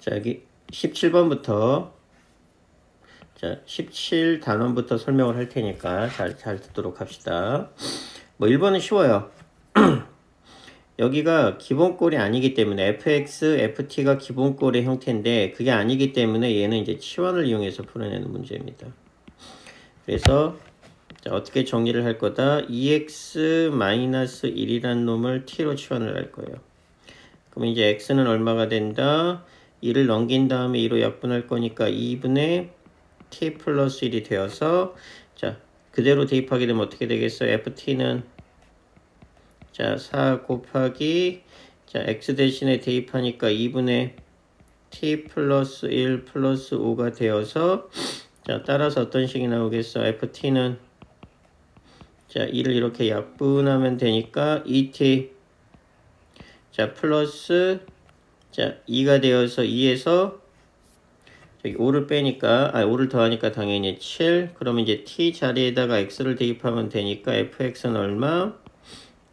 자, 여기 17번부터 자, 17단원부터 설명을 할 테니까 잘 듣도록 합시다. 뭐 1번은 쉬워요. 여기가 기본꼴이 아니기 때문에 fx, ft가 기본꼴의 형태인데 그게 아니기 때문에 얘는 이제 치환을 이용해서 풀어내는 문제입니다. 그래서 자, 어떻게 정리를 할 거다? 2x-1이란 놈을 t로 치환을 할 거예요. 그럼 이제 x는 얼마가 된다? 2를 넘긴 다음에 2로 약분할 거니까 2분의 t 플러스 1이 되어서 자, 그대로 대입하게 되면 어떻게 되겠어요? ft는 자, 4 곱하기 자, x 대신에 대입하니까 2분의 t 플러스 1 플러스 5가 되어서 자, 따라서 어떤 식이 나오겠어? ft는 자, 2를 이렇게 약분하면 되니까 2t 자, 플러스 자, 2가 되어서 2에서 저기 5를 빼니까 5를 더하니까 당연히 7. 그러면 이제 t 자리에다가 x를 대입하면 되니까 fx는 얼마?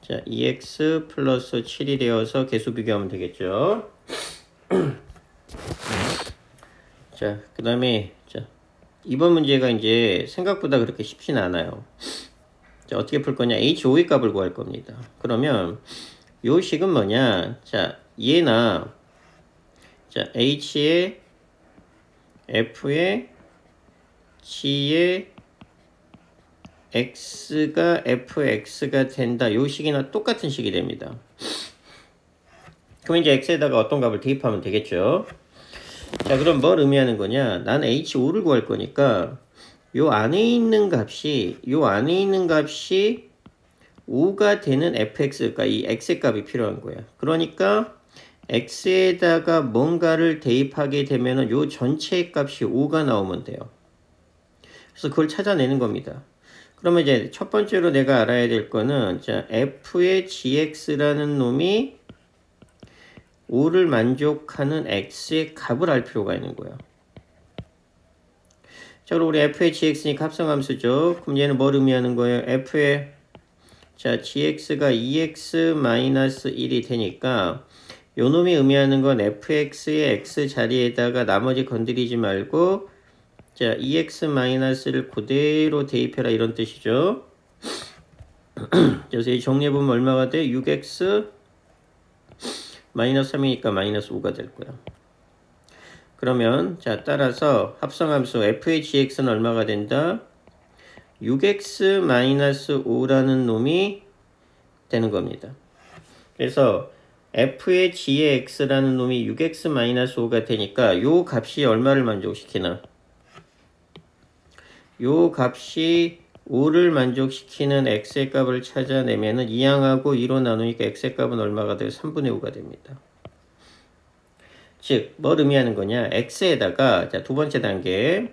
자, 2x 플러스 7이 되어서 개수 비교하면 되겠죠. 자, 그 다음에 자, 이번 문제가 이제 생각보다 그렇게 쉽진 않아요. 자, 어떻게 풀 거냐? h5의 값을 구할 겁니다. 그러면 요 식은 뭐냐? 자, 얘나 자, h의 f의 g의 x가 fx가 된다. 요 식이나 똑같은 식이 됩니다. 그럼 이제 x에다가 어떤 값을 대입하면 되겠죠. 자, 그럼 뭘 의미하는 거냐? 난 h5를 구할 거니까 요 안에 있는 값이 5가 되는 fx, 그러니까 이 x의 값이 필요한 거야. 그러니까 x에다가 뭔가를 대입하게 되면은 요 전체의 값이 5가 나오면 돼요. 그래서 그걸 찾아내는 겁니다. 그러면 이제 첫 번째로 내가 알아야 될 거는 자, f의 gx라는 놈이 5를 만족하는 x의 값을 알 필요가 있는 거야. 자, 그럼 우리 f의 gx니까 합성함수죠. 그럼 얘는 뭘 의미하는 거예요? f의 자, gx가 2x-1이 되니까 요 놈이 의미하는 건 fx의 x 자리에다가 나머지 건드리지 말고 자, 2x-를 그대로 대입해라 이런 뜻이죠. 그래서 이 정리해보면 얼마가 돼? 6x 마이너스 3이니까 마이너스 5가 될 거야. 그러면 자, 따라서 합성함수 f의 gx는 얼마가 된다? 6x-5라는 놈이 되는 겁니다. 그래서 f의 g의 x라는 놈이 6x-5가 되니까 요 값이 얼마를 만족시키나? 요 값이 5를 만족시키는 x의 값을 찾아내면은 2항하고 2로 나누니까 x의 값은 얼마가 돼요? 3분의 5가 됩니다. 즉, 뭘 의미하는 거냐? x에다가 자, 두 번째 단계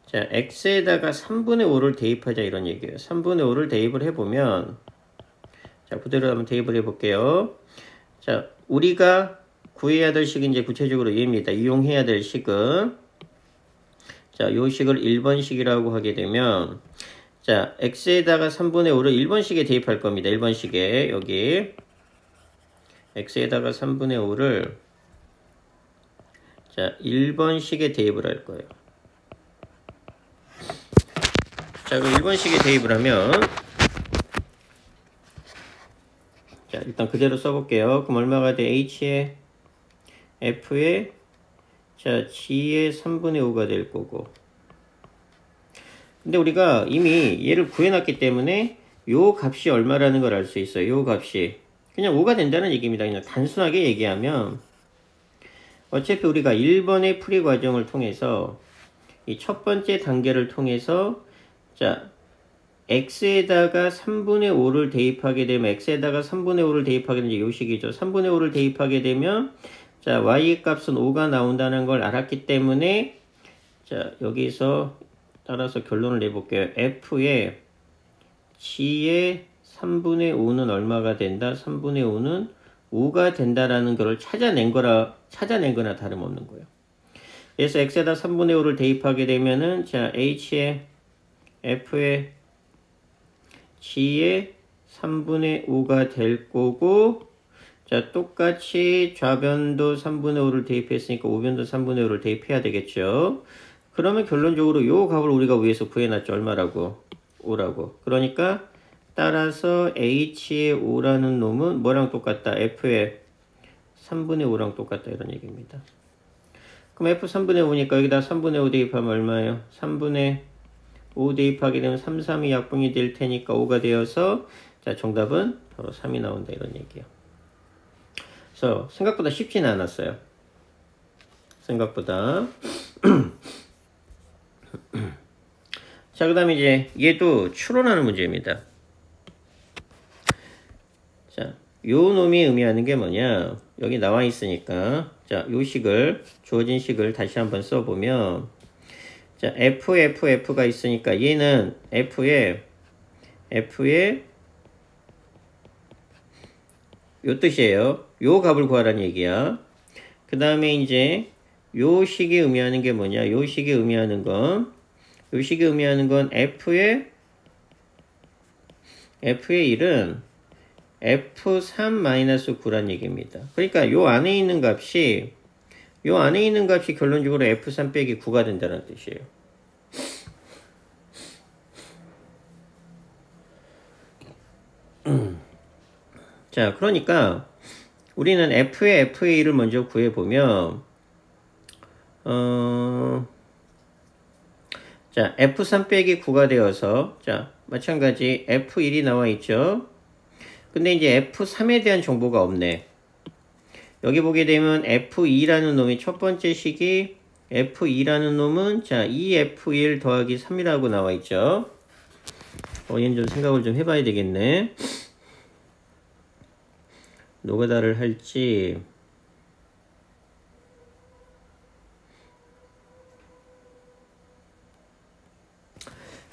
자, x에다가 3분의 5를 대입하자 이런 얘기예요. 3분의 5를 대입을 해보면 자, 그대로 한번 대입을 해볼게요. 자, 우리가 구해야 될 식은 이제 구체적으로 얘입니다. 이용해야 될 식은 자, 요 식을 1번식이라고 하게 되면 자, x에다가 3분의 5를 1번식에 대입할 겁니다. 1번식에 여기 x에다가 3분의 5를 자, 1번식에 대입을 할 거예요. 자, 그럼 1번식에 대입을 하면 자, 일단 그대로 써볼게요. 그럼 얼마가 돼? h의 f의 자, g의 3분의 5가 될 거고. 근데 우리가 이미 얘를 구해놨기 때문에 요 값이 얼마라는 걸 알 수 있어요. 요 값이 그냥 5가 된다는 얘기입니다. 그냥 단순하게 얘기하면 어차피 우리가 1번의 풀이 과정을 통해서 이 첫 번째 단계를 통해서 자, x에다가 3분의 5를 대입하게 되면 x에다가 3분의 5를 대입하게 되면 요 식이죠. 3분의 5를 대입하게 되면 자, y의 값은 5가 나온다는 걸 알았기 때문에 자, 여기서 따라서 결론을 내볼게요. f의 g의 3분의 5는 얼마가 된다? 3분의 5는 5가 된다라는 걸 찾아낸 거나 다름없는 거예요. 그래서 x에다 3분의 5를 대입하게 되면은 자, h의 f의 g의 3분의 5가 될 거고 자, 똑같이 좌변도 3분의 5를 대입했으니까 우변도 3분의 5를 대입해야 되겠죠. 그러면 결론적으로 요 값을 우리가 위에서 구해놨죠. 얼마라고? 5라고. 그러니까 따라서 h의 5라는 놈은 뭐랑 똑같다? f의 3분의 5랑 똑같다 이런 얘기입니다. 그럼 f 3분의 5니까 여기다 3분의 5 대입하면 얼마예요? 3분의 5 대입하게 되면 3, 3이 약분이 될 테니까 5가 되어서 자, 정답은 바로 3이 나온다 이런 얘기예요. 그래서 생각보다 쉽지는 않았어요. 생각보다. 자, 그 다음에 이제 얘도 추론하는 문제입니다. 자, 요 놈이 의미하는 게 뭐냐? 여기 나와 있으니까 자, 요 식을 주어진 식을 다시 한번 써보면 자, F가 있으니까 얘는 F의 요 뜻이에요. 요 값을 구하라는 얘기야. 그 다음에 이제 요 식이 의미하는 게 뭐냐? 요 식이 의미하는 건 F의 1은 F3-9란 얘기입니다. 그러니까 요 안에 있는 값이 결론적으로 F3 빼기 9가 된다는 뜻이에요. 자, 그러니까 우리는 F의 1을 먼저 구해보면 자, F3 빼기 9가 되어서 자, 마찬가지 F1이 나와 있죠. 근데 이제 F3에 대한 정보가 없네. 여기 보게 되면 F2라는 놈이 첫 번째 식이 F2라는 놈은 자, 2F1 더하기 3이라고 나와 있죠. 얘는 좀 생각을 좀 해봐야 되겠네. 노가다를 할지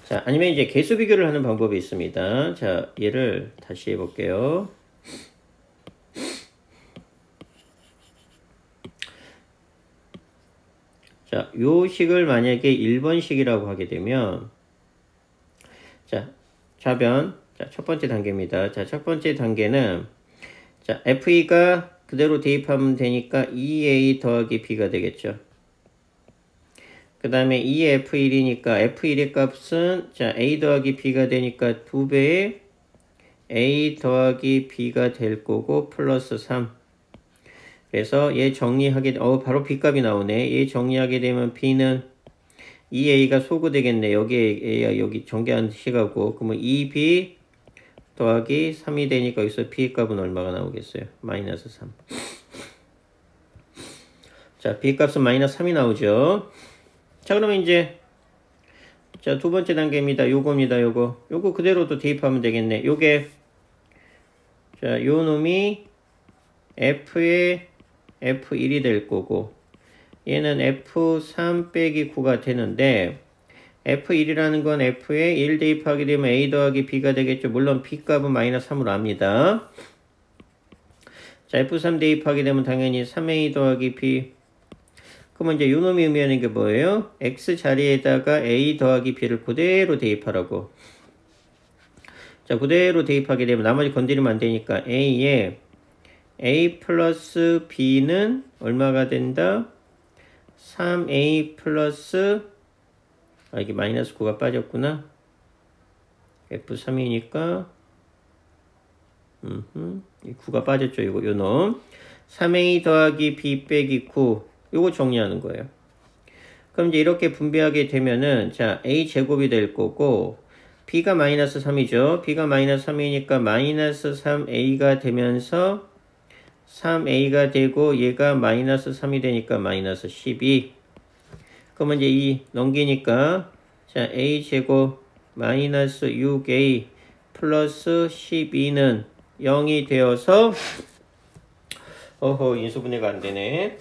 자, 아니면 이제 개수 비교를 하는 방법이 있습니다. 자, 얘를 다시 해볼게요. 자, 요 식을 만약에 1번식이라고 하게 되면 자, 좌변 자, 첫 번째 단계입니다. 자, 첫 번째 단계는 자, F2가 그대로 대입하면 되니까 2A 더하기 B가 되겠죠. 그 다음에 2F1이니까 F1의 값은 자, A 더하기 B가 되니까 2배의 A 더하기 B가 될 거고 플러스 3. 그래서 얘 정리하게 바로 B값이 나오네. 얘 정리하게 되면 B는 2A가 소구 되겠네. 여기 전개한 식하고 그러면 2B 더하기 3이 되니까 여기서 B 값은 얼마가 나오겠어요? 마이너스 3. 자, B 값은 마이너스 3이 나오죠. 자, 그러면 이제 자, 두 번째 단계입니다. 요겁니다. 요거 그대로도 대입하면 되겠네. 요게 자, 요 놈이 F의 F1이 될 거고 얘는 F3 빼기 9가 되는데 F1이라는 건 F에 1 대입하게 되면 A 더하기 B가 되겠죠. 물론 B 값은 마이너스 3으로 압니다. 자, F3 대입하게 되면 당연히 3A 더하기 B. 그러면 이제 요 놈이 의미하는 게 뭐예요? X 자리에다가 A 더하기 B를 그대로 대입하라고. 자, 그대로 대입하게 되면 나머지 건드리면 안 되니까 A에 A 플러스 B는 얼마가 된다? 3A 플러스 이게 마이너스 9가 빠졌구나. F3이니까 9가 빠졌죠. 요 놈. 3A 더하기 B 빼기 9. 요거 정리하는 거예요. 그럼 이제 이렇게 분배하게 되면은 자, A 제곱이 될 거고 B가 마이너스 3이죠. B가 마이너스 3이니까 마이너스 3A가 되면서 3A가 되고 얘가 마이너스 3이 되니까 마이너스 12. 그러면 이제 이 넘기니까 자, A 제곱 마이너스 6A 플러스 12는 0이 되어서 인수분해가 안 되네.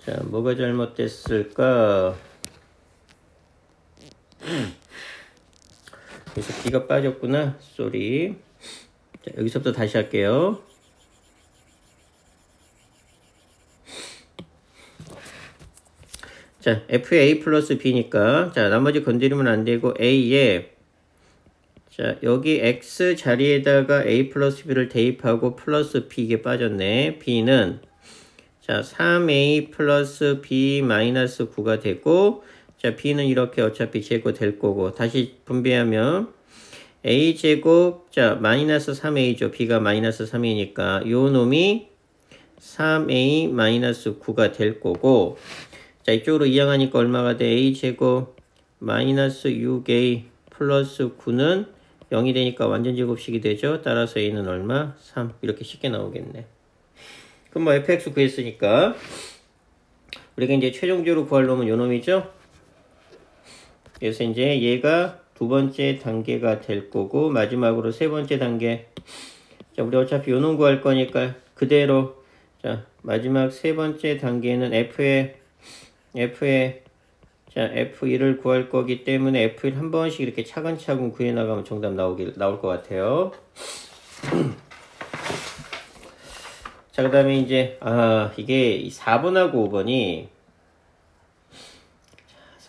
자, 뭐가 잘못됐을까? 여기서 B가 빠졌구나. 쏘리. 자, 여기서부터 다시 할게요. 자, f의 a 플러스 b니까, 자, 나머지 건드리면 안 되고, a에, 자, 여기 x 자리에다가 a 플러스 b를 대입하고 플러스 b 이게 빠졌네. b는, 자, 3a 플러스 b 마이너스 9가 되고, 자, b는 이렇게 어차피 제곱 될 거고, 다시 분배하면, a제곱, 자, 마이너스 3a죠. b가 마이너스 3이니까, 요 놈이 3a 마이너스 9가 될 거고, 자, 이쪽으로 이항하니까 얼마가 돼? a제곱 마이너스 6a 플러스 9는 0이 되니까 완전 제곱식이 되죠. 따라서 a는 얼마? 3. 이렇게 쉽게 나오겠네. 그럼 뭐 fx 구했으니까 우리가 이제 최종적으로 구할 놈은 요 놈이죠. 그래서 이제 얘가 두 번째 단계가 될 거고, 마지막으로 세 번째 단계. 자, 우리 어차피 요 놈 구할 거니까 그대로, 자, 마지막 세 번째 단계는 f의 자, F1을 구할 거기 때문에 F1 한 번씩 이렇게 차근차근 구해 나가면 정답 나올 것 같아요. 자, 그 다음에 이제, 이게 4번하고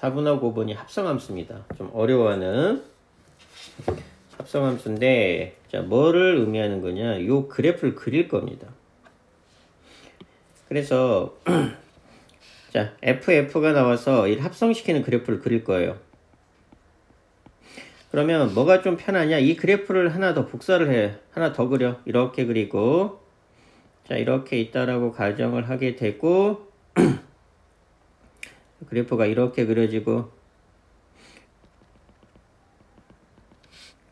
5번이 합성함수입니다. 좀 어려워하는 합성함수인데, 자, 뭐를 의미하는 거냐? 요 그래프를 그릴 겁니다. 그래서, 자, FF가 나와서 이 합성시키는 그래프를 그릴 거예요. 그러면 뭐가 좀 편하냐? 이 그래프를 하나 더 복사를 해. 하나 더 그려. 이렇게 그리고, 자, 이렇게 있다라고 가정을 하게 되고, 그래프가 이렇게 그려지고,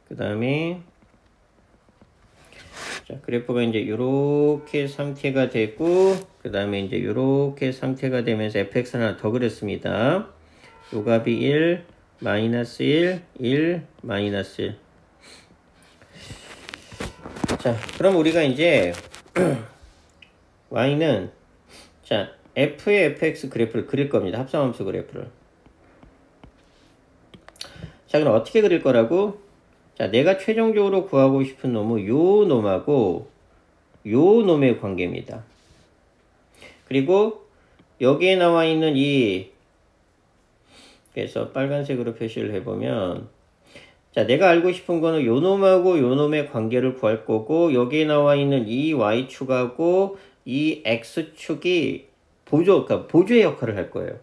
그 다음에, 자, 그래프가 이제 이렇게 상태가 되고, 그 다음에 이제 이렇게 상태가 되면서 fx 하나 더 그렸습니다. 요 값이 1, 마이너스 1, 1, 마이너스 1. 자, 그럼 우리가 이제 y는, 자, f의 fx 그래프를 그릴 겁니다. 합성함수 그래프를. 자, 그럼 어떻게 그릴 거라고? 자, 내가 최종적으로 구하고 싶은 놈은 요 놈하고 요 놈의 관계입니다. 그리고 여기에 나와 있는 그래서 빨간색으로 표시를 해보면, 자, 내가 알고 싶은 거는 요 놈하고 요 놈의 관계를 구할 거고, 여기에 나와 있는 이 y축하고 이 x축이 그러니까 보조의 역할을 할 거예요.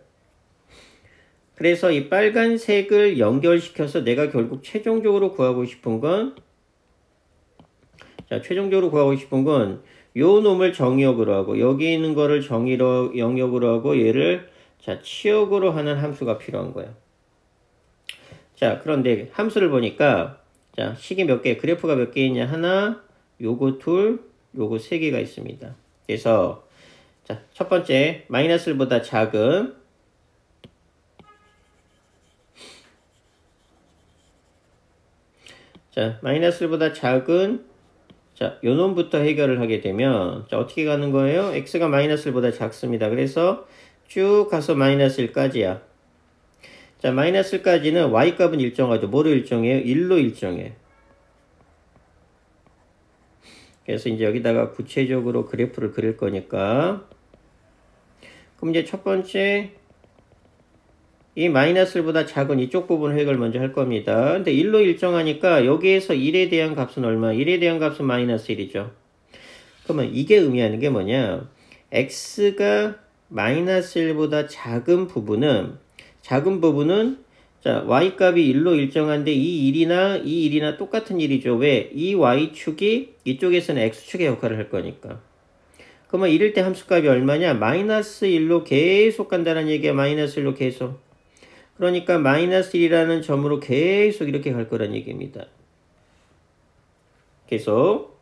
그래서 이 빨간색을 연결시켜서 내가 결국 최종적으로 구하고 싶은 건, 자, 최종적으로 구하고 싶은 건 요 놈을 정의역으로 하고, 여기 있는 거를 영역으로 하고, 얘를, 자, 치역으로 하는 함수가 필요한 거예요. 자, 그런데 함수를 보니까, 자, 식이 몇 개, 그래프가 몇 개 있냐? 하나, 요거 둘, 요거 세 개가 있습니다. 그래서, 자, 첫 번째, 마이너스 1보다 작은, 자, 마이너스 1보다 작은, 자, 요 놈부터 해결을 하게 되면, 자, 어떻게 가는 거예요? x가 마이너스 1보다 작습니다. 그래서 쭉 가서 마이너스 1까지야. 자, 마이너스 1까지는 y값은 일정하죠. 뭐로 일정해요? 1로 일정해. 그래서 이제 여기다가 구체적으로 그래프를 그릴 거니까, 그럼 이제 첫 번째, 이 마이너스 1보다 작은 이쪽 부분 해결 먼저 할 겁니다. 근데 1로 일정하니까 여기에서 1에 대한 값은 얼마? 1에 대한 값은 마이너스 1이죠. 그러면 이게 의미하는 게 뭐냐? x가 마이너스 1보다 작은 부분은, 자, y값이 1로 일정한데 이 1이나 똑같은 일이죠. 왜? 이 y축이 이쪽에서는 x축의 역할을 할 거니까. 그러면 이럴 때 함수값이 얼마냐? 마이너스 1로 계속 간다는 얘기야. 마이너스 1로 계속. 그러니까 마이너스 1이라는 점으로 계속 이렇게 갈 거란 얘기입니다. 계속.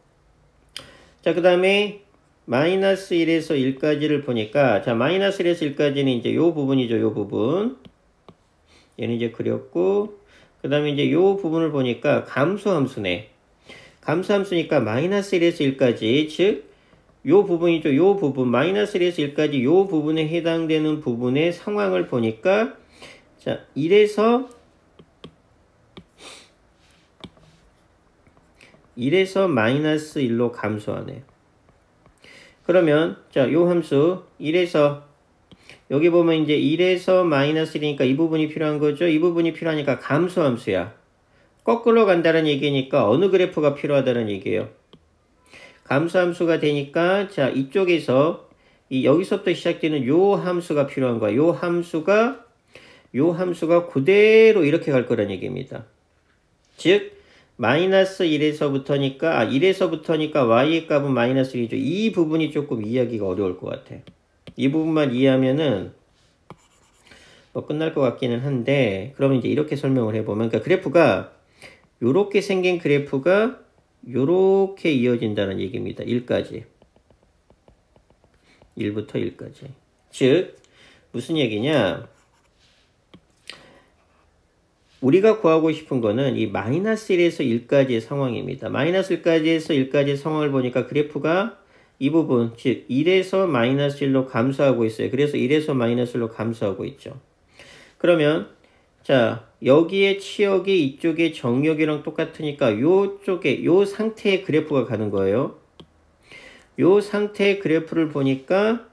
자, 그 다음에 마이너스 1에서 1까지를 보니까, 자, 마이너스 1에서 1까지는 이제 요 부분이죠. 요 부분. 얘는 이제 그렸고, 그 다음에 이제 요 부분을 보니까 감소함수네. 감소함수니까 마이너스 1에서 1까지, 즉, 요 부분이죠. 요 부분, 마이너스 1에서 1까지 요 부분에 해당되는 부분의 상황을 보니까, 자, 1에서 마이너스 1로 감소하네. 그러면, 자, 요 함수, 1에서 여기 보면 이제 1에서 마이너스 1이니까 이 부분이 필요한 거죠. 이 부분이 필요하니까 감소함수야. 거꾸로 간다는 얘기니까 어느 그래프가 필요하다는 얘기예요. 감소함수가 되니까 자 이쪽에서 여기서부터 시작되는 요 함수가 필요한 거야. 요 함수가 그대로 이렇게 갈 거란 얘기입니다. 즉 마이너스 1에서부터니까 y의 값은 마이너스 1이죠. 이 부분이 조금 이해하기가 어려울 것 같아. 이 부분만 이해하면은 뭐 끝날 것 같기는 한데, 그러면 이제 이렇게 설명을 해보면, 그러니까 그래프가 요렇게 생긴 그래프가 요렇게 이어진다는 얘기입니다. 1까지. 1부터 1까지. 즉 무슨 얘기냐? 우리가 구하고 싶은 거는 이 마이너스 1에서 1까지의 상황입니다. 마이너스 1까지에서 1까지의 상황을 보니까 그래프가 이 부분, 즉 1에서 마이너스 1로 감소하고 있어요. 그래서 1에서 마이너스 1로 감소하고 있죠. 그러면 자 여기에 치역이 이쪽에 정역이랑 똑같으니까 요쪽에 요 상태의 그래프가 가는 거예요. 요 상태의 그래프를 보니까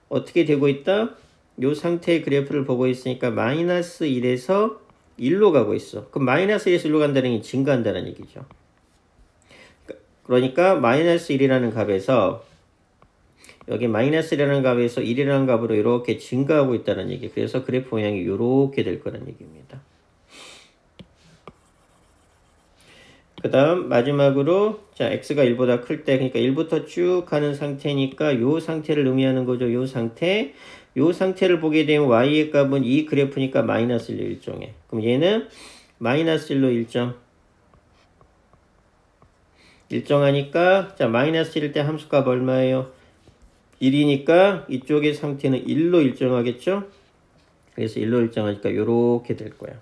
어떻게 되고 있다? 요 상태의 그래프를 보고 있으니까 마이너스 1에서 1로 가고 있어. 그럼 마이너스 1에서 1로 간다는 게 증가한다는 얘기죠. 그러니까 마이너스 1이라는 값에서 여기 마이너스 1이라는 값에서 1이라는 값으로 이렇게 증가하고 있다는 얘기. 그래서 그래프 모양이 이렇게 될 거란 얘기입니다. 그 다음 마지막으로 자 x가 1보다 클 때, 그러니까 1부터 쭉 가는 상태니까 요 상태를 의미하는 거죠. 요 상태를 보게 되면 y의 값은 이 그래프니까 마이너스 1로 일정해. 그럼 얘는 마이너스 1로 일정하니까 자 마이너스 1일 때 함수값 얼마예요? 1이니까 이쪽의 상태는 1로 일정하겠죠? 그래서 1로 일정하니까 요렇게 될 거야.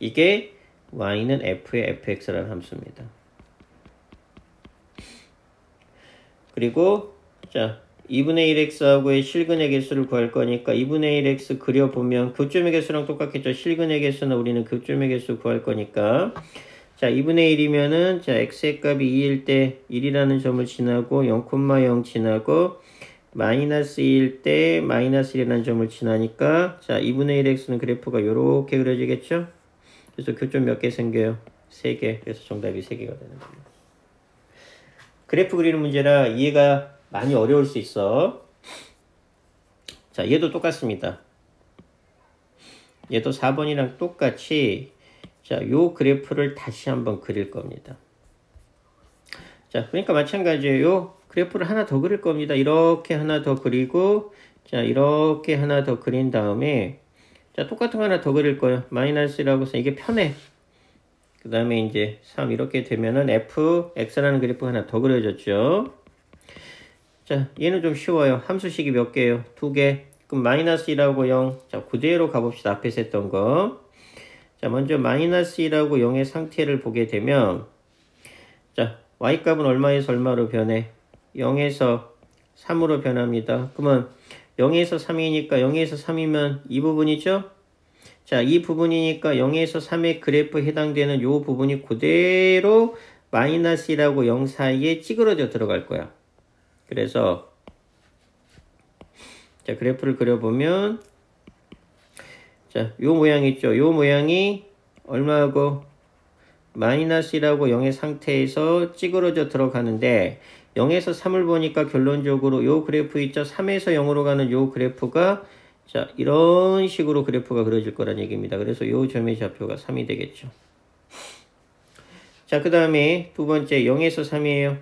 이게 y는 f의 fx라는 함수입니다. 그리고 자 2분의 1x하고의 실근의 개수를 구할 거니까 2분의 1x 그려보면 교점의 개수랑 똑같겠죠. 실근의 개수는 우리는 교점의 개수 구할 거니까 자 2분의 1이면은 자 x의 값이 2일 때 1이라는 점을 지나고 0,0 지나고 마이너스 2일 때 마이너스 1이라는 점을 지나니까 자 2분의 1x는 그래프가 이렇게 그려지겠죠. 그래서 교점 몇 개 생겨요? 3개. 그래서 정답이 3개가 되는 겁니다. 그래프 그리는 문제라 이해가 많이 어려울 수 있어. 자 얘도 똑같습니다. 얘도 4번이랑 똑같이 자 요 그래프를 다시 한번 그릴 겁니다. 자 그러니까 마찬가지예요. 요 그래프를 하나 더 그릴 겁니다. 이렇게 하나 더 그리고 자 이렇게 하나 더 그린 다음에 자 똑같은 거 하나 더 그릴 거예요. 마이너스라고 해서 이게 편해. 그 다음에 이제 3 이렇게 되면은 fx라는 그래프 하나 더 그려졌죠. 자 얘는 좀 쉬워요. 함수식이 몇 개예요? 2개. 그럼 마이너스 1하고 0. 자 그대로 가봅시다. 앞에서 했던 거. 자 먼저 마이너스 1하고 0의 상태를 보게 되면 자 y값은 얼마에서 얼마로 변해? 0에서 3으로 변합니다. 그러면 0에서 3이니까 0에서 3이면 이 부분이죠? 자, 이 부분이니까 0에서 3의 그래프에 해당되는 이 부분이 그대로 마이너스 1하고 0 사이에 찌그러져 들어갈 거야. 그래서 자, 그래프를 그려보면 자, 요 모양 있죠? 요 모양이 얼마하고 마이너스 1하고 0의 상태에서 찌그러져 들어가는데 0에서 3을 보니까 결론적으로 요 그래프 있죠? 3에서 0으로 가는 요 그래프가 자 이런 식으로 그래프가 그려질 거란 얘기입니다. 그래서 요 점의 좌표가 3이 되겠죠. 자 그 다음에 두 번째 0에서 3이에요.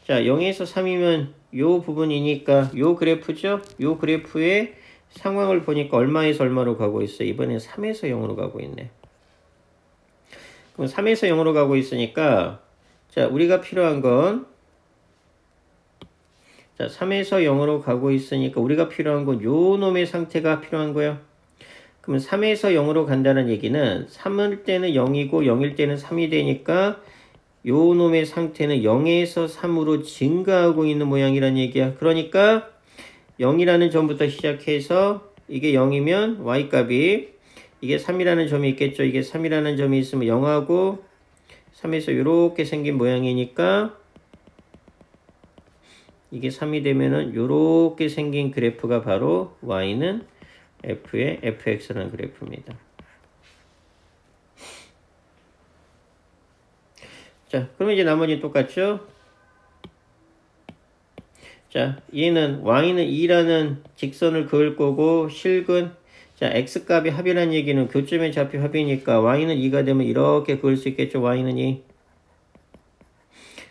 자 0에서 3이면 요 부분이니까 요 그래프죠? 요 그래프의 상황을 보니까 얼마에서 얼마로 가고 있어요? 이번엔 3에서 0으로 가고 있네. 그럼 3에서 0으로 가고 있으니까 자 우리가 필요한 건 자 3에서 0으로 가고 있으니까 우리가 필요한 건 요 놈의 상태가 필요한 거예요. 그러면 3에서 0으로 간다는 얘기는 3일 때는 0이고 0일 때는 3이 되니까 요 놈의 상태는 0에서 3으로 증가하고 있는 모양이란 얘기야. 그러니까 0이라는 점부터 시작해서 이게 0이면 y값이 이게 3이라는 점이 있겠죠. 이게 3이라는 점이 있으면 0하고 3에서 이렇게 생긴 모양이니까 이게 3이 되면은 요렇게 생긴 그래프가 바로 y는 f의 fx라는 그래프입니다. 자, 그럼 이제 나머지는 똑같죠? 자, 얘는 y는 2라는 직선을 그을 거고 실근 자, x값이 합이라는 얘기는 교점의 좌표 합이니까 y는 2가 되면 이렇게 그을 수 있겠죠? y는 2.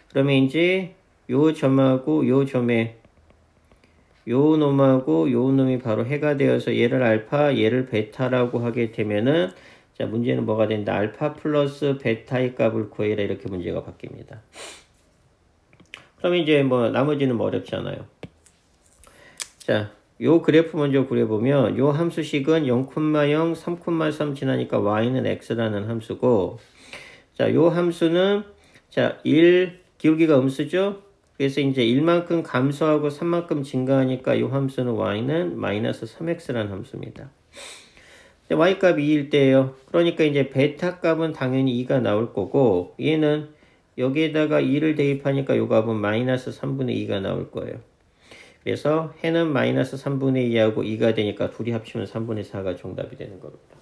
그러면 이제 요 점하고 요 점에 요 놈하고 요 놈이 바로 해가 되어서 얘를 알파, 얘를 베타라고 하게 되면은 자, 문제는 뭐가 된다? 알파 플러스 베타의 값을 구해라 이렇게 문제가 바뀝니다. 그러면 이제 뭐 나머지는 뭐 어렵지 않아요. 자, 요 그래프 먼저 그려보면 요 함수식은 0,0, 3,3 지나니까 y는 x라는 함수고 자, 요 함수는 자, 1 기울기가 음수죠? 그래서 이제 1만큼 감소하고 3만큼 증가하니까 이 함수는 y는 마이너스 3x라는 함수입니다. y 값이 2일 때예요. 그러니까 이제 베타 값은 당연히 2가 나올 거고 얘는 여기에다가 2를 대입하니까 이 값은 마이너스 3분의 2가 나올 거예요. 그래서 해는 마이너스 3분의 2하고 2가 되니까 둘이 합치면 3분의 4가 정답이 되는 겁니다.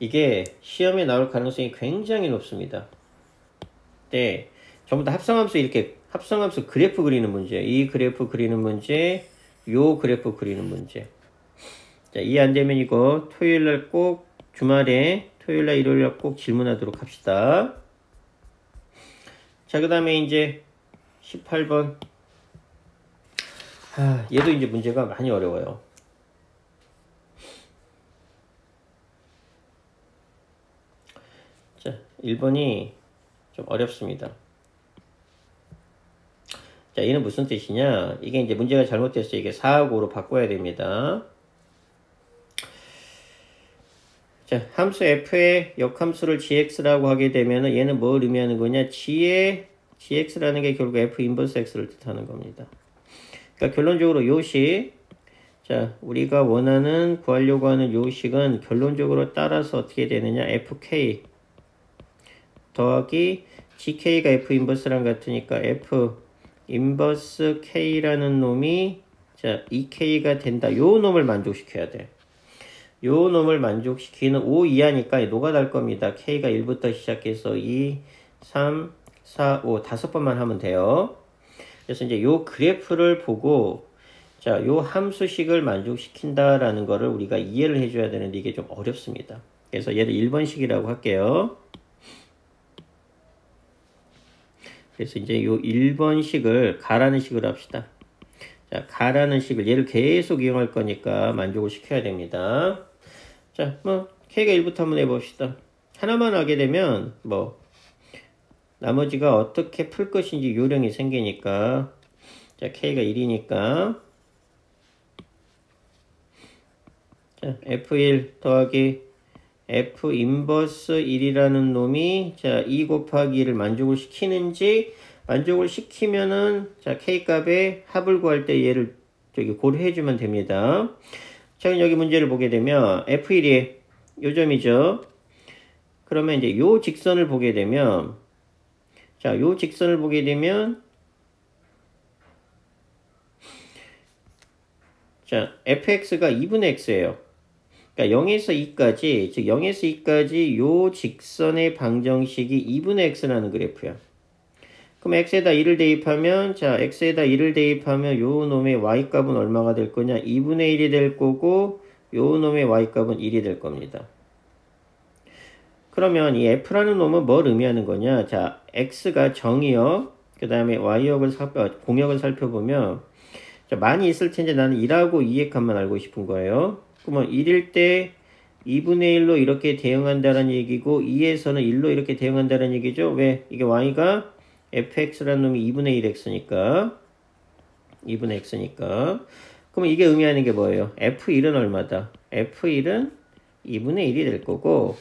이게 시험에 나올 가능성이 굉장히 높습니다. 네, 전부 다 합성함수 이렇게 합성함수 그래프 그리는 문제, 이 그래프 그리는 문제, 요 그래프 그리는 문제. 자, 이해 안 되면 이거 토요일날 꼭 주말에 토요일날 일요일날 꼭 질문하도록 합시다. 자, 그 다음에 이제 18번. 얘도 이제 문제가 많이 어려워요. 자, 1번이 좀 어렵습니다. 자, 얘는 무슨 뜻이냐? 이게 이제 문제가 잘못됐어요. 이게 4하고 5로 바꿔야 됩니다. 자, 함수 f의 역함수를 gx라고 하게 되면은 얘는 뭘 의미하는 거냐? gx라는 게 결국 f 인버스 x를 뜻하는 겁니다. 그러니까 결론적으로 요식, 자, 우리가 원하는 구하려고 하는 요식은 결론적으로 따라서 어떻게 되느냐? fk 더하기 gk가 f 인버스랑 같으니까 f 인버스 k라는 놈이 자 2k가 된다. 요 놈을 만족시켜야 돼. 요 놈을 만족시키는 5 이하니까 노가다할 겁니다. k가 1부터 시작해서 2, 3, 4, 5 5번만 하면 돼요. 그래서 이제 요 그래프를 보고 자, 요 함수식을 만족시킨다라는 거를 우리가 이해를 해줘야 되는데 이게 좀 어렵습니다. 그래서 얘를 1번식이라고 할게요. 그래서 이제 요 1번식을 가라는 식으로 합시다. 자, 가라는 식을 얘를 계속 이용할 거니까 만족을 시켜야 됩니다. 자, 뭐 k가 1부터 한번 해봅시다. 하나만 하게 되면 뭐 나머지가 어떻게 풀 것인지 요령이 생기니까 자, k가 1이니까 자, f1 더하기 f 인버스 1이라는 놈이 자, 2 곱하기 1을 만족을 시키는지 만족을 시키면은 자, k 값의 합을 구할 때 얘를 저기 고려해 주면 됩니다. 자, 여기 문제를 보게 되면 f1이 요 점이죠. 그러면 이제 요 직선을 보게 되면 자, 요 직선을 보게 되면 자, fx가 2분의 x예요. 그러니까 0에서 2까지, 즉 0에서 2까지 요 직선의 방정식이 2분의 x라는 그래프야. 그럼 x에다 2를 대입하면 자, x에다 2를 대입하면 요 놈의 y값은 얼마가 될 거냐? 2분의 1이 될 거고 요 놈의 y값은 1이 될 겁니다. 그러면 이 f라는 놈은 뭘 의미하는 거냐? 자, x가 정이요. 그 다음에 y역을 공역을 살펴보면 자, 많이 있을 텐데 나는 1하고 2의 값만 알고 싶은 거예요. 그러면 1일 때 2분의 1로 이렇게 대응한다는 얘기고 2에서는 1로 이렇게 대응한다는 얘기죠. 왜? 이게 y가 fx라는 놈이 2분의 1x니까 2분의 x니까 그러면 이게 의미하는 게 뭐예요? f1은 얼마다? f1은 2분의 1이 될 거고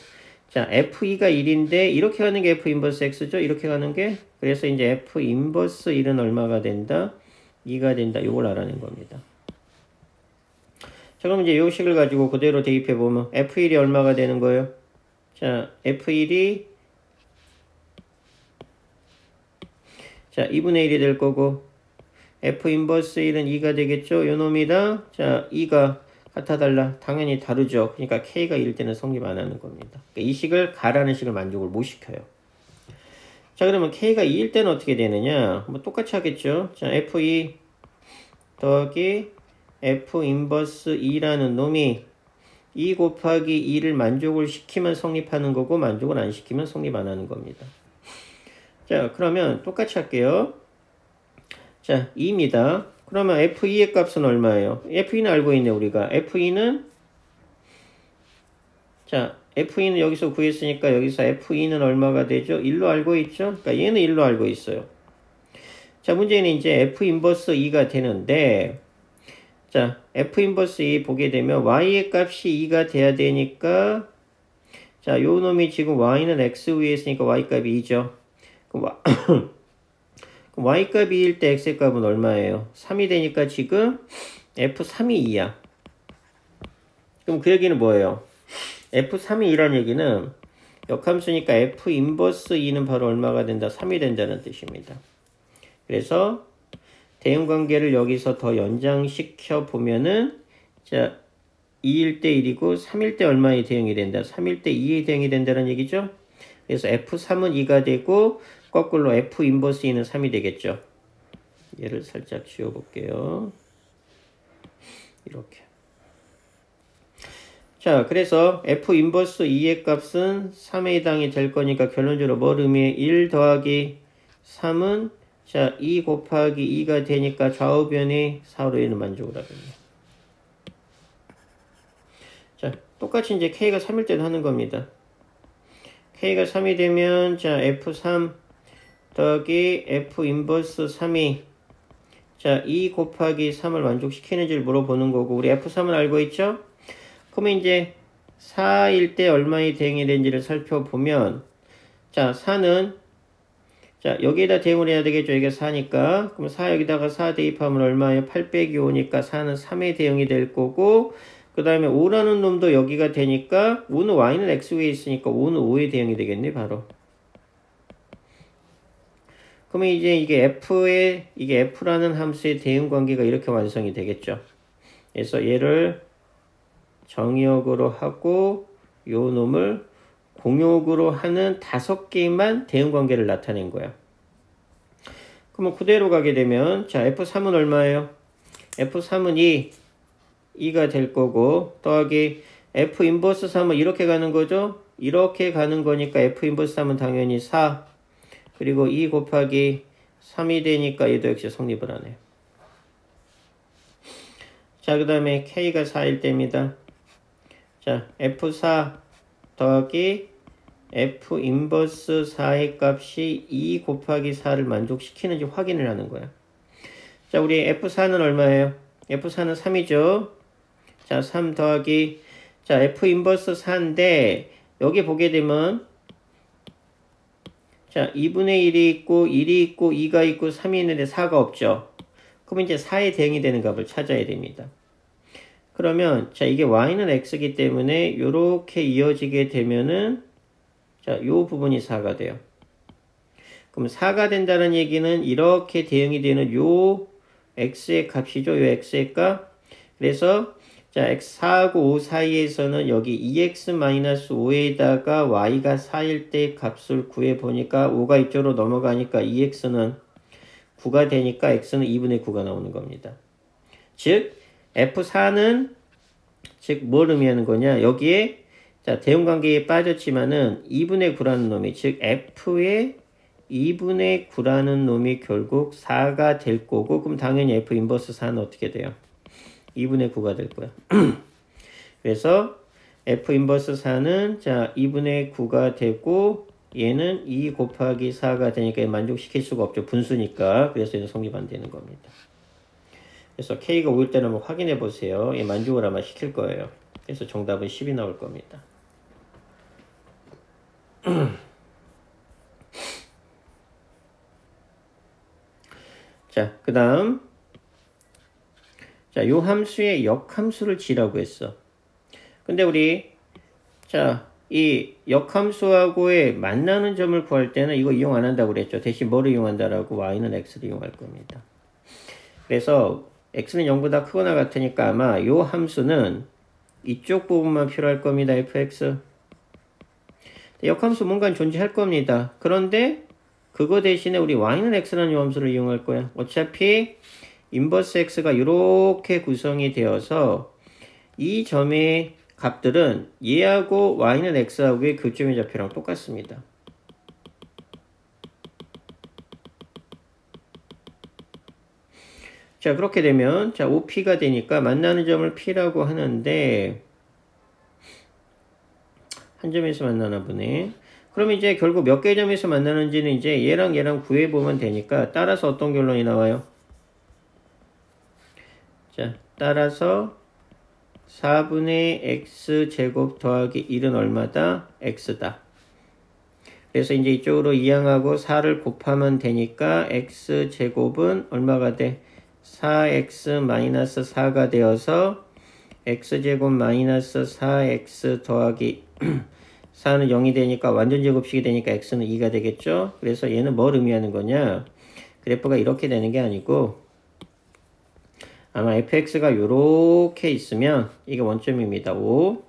자, f2가 1인데 이렇게 가는 게 f 인버스 x죠? 이렇게 가는 게 그래서 이제 f 인버스 1은 얼마가 된다? 2가 된다. 이걸 알아낸 겁니다. 자, 그럼 이제 이 식을 가지고 그대로 대입해 보면 f1이 얼마가 되는 거예요? 자, f1이 자, 2분의 1이 될 거고, F 인버스 1은 2가 되겠죠? 요 놈이다. 자, 2가 같아 달라. 당연히 다르죠. 그러니까 K가 1일 때는 성립 안 하는 겁니다. 그러니까 이 식을 가라는 식을 만족을 못 시켜요. 자, 그러면 K가 2일 때는 어떻게 되느냐? 뭐 똑같이 하겠죠. 자, F2 더하기 F 인버스 2라는 놈이 2 곱하기 2를 만족을 시키면 성립하는 거고, 만족을 안 시키면 성립 안 하는 겁니다. 자, 그러면 똑같이 할게요. 자, 2입니다. 그러면 F2의 값은 얼마예요? F2는 알고 있네, 우리가. F2는, 자, F2는 여기서 구했으니까 여기서 F2는 얼마가 되죠? 1로 알고 있죠? 그러니까 얘는 1로 알고 있어요. 자, 문제는 이제 F 인버스 2가 되는데, 자, F 인버스 2 보게 되면 Y의 값이 2가 돼야 되니까, 자, 요 놈이 지금 Y는 X 위에 있으니까 Y 값이 2죠. 그럼 Y값이 2일 때 X값은 얼마예요? 3이 되니까 지금 F3이 2야. 그럼 그 얘기는 뭐예요? F3이 2란 얘기는 역함수니까 F 인버스 2는 바로 얼마가 된다? 3이 된다는 뜻입니다. 그래서 대응관계를 여기서 더 연장시켜 보면은, 자, 2일 때 1이고 3일 때 얼마의 대응이 된다? 3일 때 2의 대응이 된다는 얘기죠? 그래서 F3은 2가 되고 거꾸로 F 인버스 2는 3이 되겠죠. 얘를 살짝 지워볼게요. 이렇게. 자, 그래서 F 인버스 2의 값은 3에 해당이 될 거니까 결론적으로 뭘 의미해? 1 더하기 3은 자, 2 곱하기 2가 되니까 좌우변이 4로 얘는 만족을 하겠네요. 자, 똑같이 이제 K가 3일 때도 하는 겁니다. K가 3이 되면 자, F3 더하기 F 인버스 3이 자, 2 곱하기 3을 만족시키는지를 물어보는 거고, 우리 F3은 알고 있죠? 그러면 이제 4일 때 얼마의 대응이 되는지를 살펴보면, 자, 4는 자, 여기에다 대응을 해야 되겠죠. 이게 4니까. 그럼 4 여기다가 4 대입하면 얼마예요? 8 빼기 5니까 4는 3의 대응이 될 거고, 그 다음에 5라는 놈도 여기가 되니까 5는 Y는 X 위에 있으니까 5는 5의 대응이 되겠네, 바로. 그러면 이제 이게 F라는 함수의 대응 관계가 이렇게 완성이 되겠죠. 그래서 얘를 정의역으로 하고 요 놈을 공역으로 하는 5개만 대응 관계를 나타낸 거야. 그러면 그대로 가게 되면 자, F3은 얼마예요? F3은 2가 될 거고 더하기 F 인버스 3은 이렇게 가는 거죠? 이렇게 가는 거니까 F 인버스 3은 당연히 4 그리고 2 곱하기 3이 되니까 얘도 역시 성립을 하네요. 자, 그 다음에 K가 4일 때입니다. 자, F4 더하기 F 인버스 4의 값이 2 곱하기 4를 만족시키는지 확인을 하는 거야. 자, 우리 F4는 얼마예요? F4는 3이죠. 자, 3 더하기 자, F 인버스 4인데 여기 보게 되면 자, 2분의 1이 있고 1이 있고 2가 있고 3이 있는데 4가 없죠. 그럼 이제 4의 대응이 되는 값을 찾아야 됩니다. 그러면 자, 이게 y는 x이기 때문에 이렇게 이어지게 되면은 자, 요 부분이 4가 돼요. 그럼 4가 된다는 얘기는 이렇게 대응이 되는 요 x의 값이죠. 요 x의 값. 그래서 자, x4하고 5 사이에서는 여기 2x-5에다가 y가 4일 때 값을 구해보니까 5가 이쪽으로 넘어가니까 2x는 9가 되니까 x는 2분의 9가 나오는 겁니다. 즉 F4는 즉 뭘 의미하는 거냐? 여기에 자, 대응관계에 빠졌지만은 2분의 9라는 놈이 즉 F의 2분의 9라는 놈이 결국 4가 될 거고 그럼 당연히 F 인버스 4는 어떻게 돼요? 2분의 9가 될 거야. 그래서 F 인버스 4는 자 2분의 9가 되고 얘는 2 곱하기 4가 되니까 만족시킬 수가 없죠. 분수니까. 그래서 얘는 성립 안 되는 겁니다. 그래서 K가 5일 때는 한번 확인해 보세요. 얘 만족을 아마 시킬 거예요. 그래서 정답은 10이 나올 겁니다. 자, 그 다음 자, 요 함수의 역함수를 지라고 했어. 근데 우리 자, 이 역함수하고의 만나는 점을 구할 때는 이거 이용 안 한다고 그랬죠. 대신 뭐를 이용한다라고? y는 x를 이용할 겁니다. 그래서 x는 0보다 크거나 같으니까 아마 요 함수는 이쪽 부분만 필요할 겁니다. fx. 역함수 뭔가 존재할 겁니다. 그런데 그거 대신에 우리 y는 x라는 요 함수를 이용할 거야. 어차피 인버스 x가 이렇게 구성이 되어서 이 점의 값들은 얘하고 y는 x하고의 교점의 좌표랑 똑같습니다. 자, 그렇게 되면 자, OP가 되니까 만나는 점을 P라고 하는데 한 점에서 만나나 보네. 그럼 이제 결국 몇 개 점에서 만나는지는 이제 얘랑 얘랑 구해보면 되니까 따라서 어떤 결론이 나와요? 자, 따라서 4분의 x제곱 더하기 1은 얼마다? x다. 그래서 이제 이쪽으로 2항하고 4를 곱하면 되니까 x제곱은 얼마가 돼? 4x 마이너스 4가 되어서 x제곱 마이너스 4x 더하기 4는 0이 되니까 완전 제곱식이 되니까 x는 2가 되겠죠? 그래서 얘는 뭘 의미하는 거냐? 그래프가 이렇게 되는 게 아니고 아마 fx가 요렇게 있으면 이게 원점입니다. 5.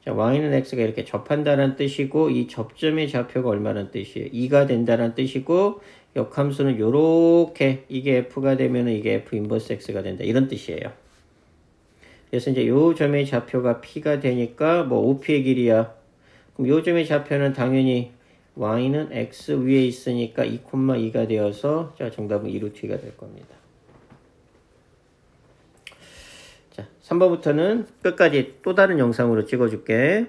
자, y는 x가 이렇게 접한다는 뜻이고 이 접점의 좌표가 얼마란 뜻이에요? 2가 된다는 뜻이고 역함수는 요렇게 이게 f가 되면은 이게 f 인버스 x가 된다. 이런 뜻이에요. 그래서 이제 요 점의 좌표가 p가 되니까 뭐 OP의 길이야. 그럼 요 점의 좌표는 당연히 y는 x 위에 있으니까 2,2가 되어서 자, 정답은 2루트가 될 겁니다. 자, 3번부터는 끝까지 또 다른 영상으로 찍어줄게.